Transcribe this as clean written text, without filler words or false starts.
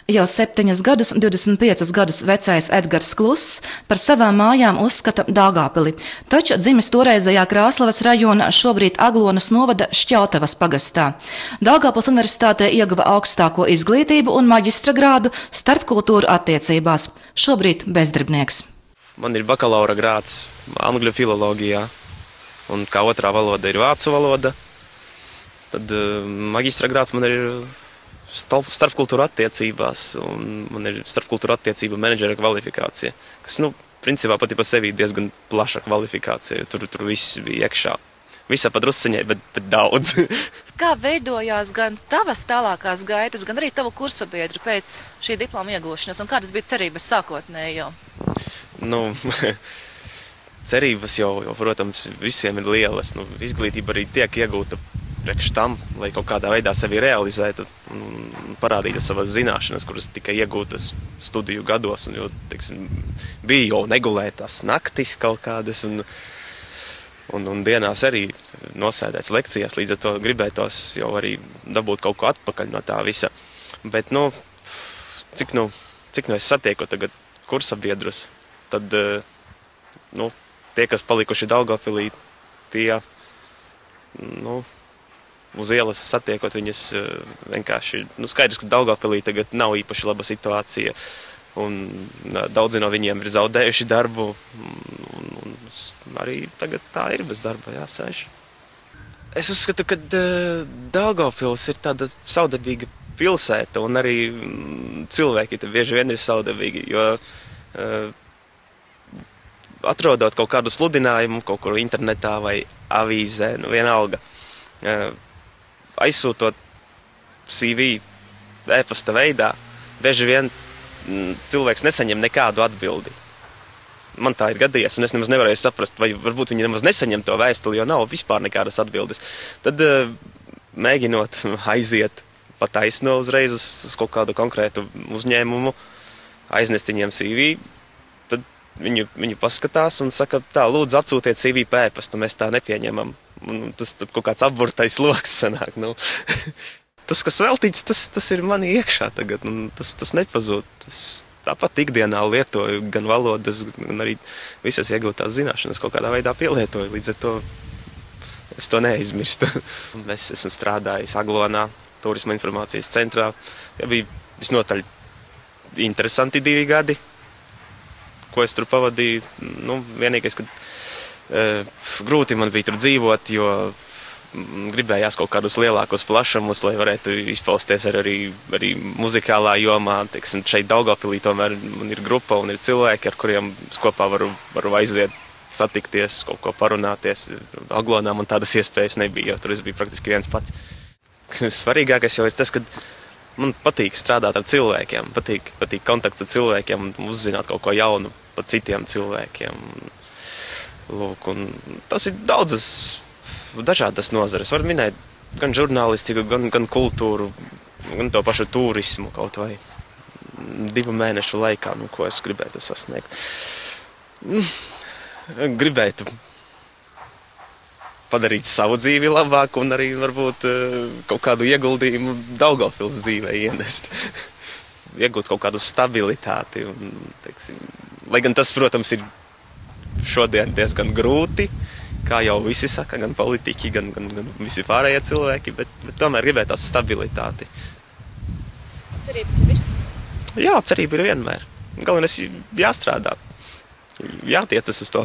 Jau 7 gadus, 25 gadus vecais Edgars Kluss par savām mājām uzskata Daugavpili, taču dzimis toreizējā Krāslavas rajona, šobrīd Aglonas novada Šķeltavas pagastā. Daugavpils universitātē ieguva augstāko izglītību un maģistra grādu starpkultūru attiecībās. Šobrīd bezdarbnieks. Man ir bakalaura grāds angļu filoloģijā, un kā otrā valoda ir vācu valoda. Tad maģistra grāds man ir starpkultūra attiecībās, un man ir starpkultūra attiecība menedžera kvalifikācija, kas, principā pati par sevi diezgan plaša kvalifikācija, tur viss bija iekšā. Visā pa drusciņai, bet daudz. Kā veidojās gan tavas tālākās gaitas, gan arī tavu kursabiedru pēc šī diploma iegūšanas, un kādas bija cerības sākotnēji jau? Cerības jau, protams, visiem ir lielas. Izglītība arī tiek iegūta priekš tam, lai kaut kādā veidā sevi realizētu un parādītu savas zināšanas, kuras tika iegūtas studiju gados. Jo, bija jau negulētās naktis kaut kādas, un dienās arī nosēdēts lekcijās, līdz ar to gribētos jau arī dabūt kaut ko atpakaļ no tā visa. Bet, cik es satieku tagad kursabiedrus, tad, tie, kas palikuši Daugavpilī, tie, uz ielas satiekot viņus vienkārši, skaidrs, ka Daugavpilī tagad nav īpaši laba situācija, un daudzi no viņiem ir zaudējuši darbu, un arī tagad tā ir bez darba, jāsēž. Es uzskatu, ka Daugavpils ir tāda savdabīga pilsēta, un arī cilvēki te bieži vien ir savdabīgi, jo atrodot kaut kādu sludinājumu, kaut kur internetā vai avīzē, vienalga, aizsūtot CV e-pasta veidā, bieži vien cilvēks nesaņem nekādu atbildi. Man tā ir gadījies, un es nemaz nevarēju saprast, vai varbūt viņi nemaz nesaņem to vēstuli, jo nav vispār nekādas atbildes. Tad, mēģinot aiziet pa taisno uzreiz uz kaut kādu konkrētu uzņēmumu, aiznest viņiem CV, tad viņi paskatās un saka, tā, lūdzu atsūtiet CV pa e-pastu, mēs tā nepieņemam. Un tas tad kaut kāds apburtais loks sanāk. Tas, kas veltīts, tas ir manī iekšā tagad, un tas nepazūd. Tāpat ikdienā lietoju gan valodas, gan arī visas iegūtās zināšanas kaut kādā veidā pielietoju, līdz ar to es to neaizmirstu. Es esmu strādājis Aglonā, Turisma informācijas centrā. Ja bija visnotaļ interesanti 2 gadi, ko es tur pavadīju. Vienīgais, ka grūti man bija tur dzīvot, jo gribējās kaut kādus lielākus plašumus, lai varētu izpausties arī muzikālā jomā. Šeit Daugavpilī tomēr man ir grupa un ir cilvēki, ar kuriem es kopā varu aiziet, satikties, kaut ko parunāties. Aglonā man tādas iespējas nebija, jo tur es biju praktiski viens pats. Svarīgākais jau ir tas, ka man patīk strādāt ar cilvēkiem, patīk kontakts ar cilvēkiem un uzzināt kaut ko jaunu par citiem cilvēkiem. Lūk, un tas ir daudzas dažādas nozares. Var minēt gan žurnālistiku, gan kultūru, gan to pašu turismu kaut vai 2 mēnešu laikā, ko es gribētu sasniegt. Gribētu padarīt savu dzīvi labāku un arī varbūt kaut kādu ieguldījumu Daugavpils dzīvē ienest. Iegūt kaut kādu stabilitāti. Lai gan tas, protams, ir šodien diezgan grūti, kā jau visi saka, gan politiķi, gan visi pārējie cilvēki, bet tomēr gribētās stabilitāti. Cerība tev ir? Jā, cerība ir vienmēr. Galvenais jāstrādā, jātiecas uz to.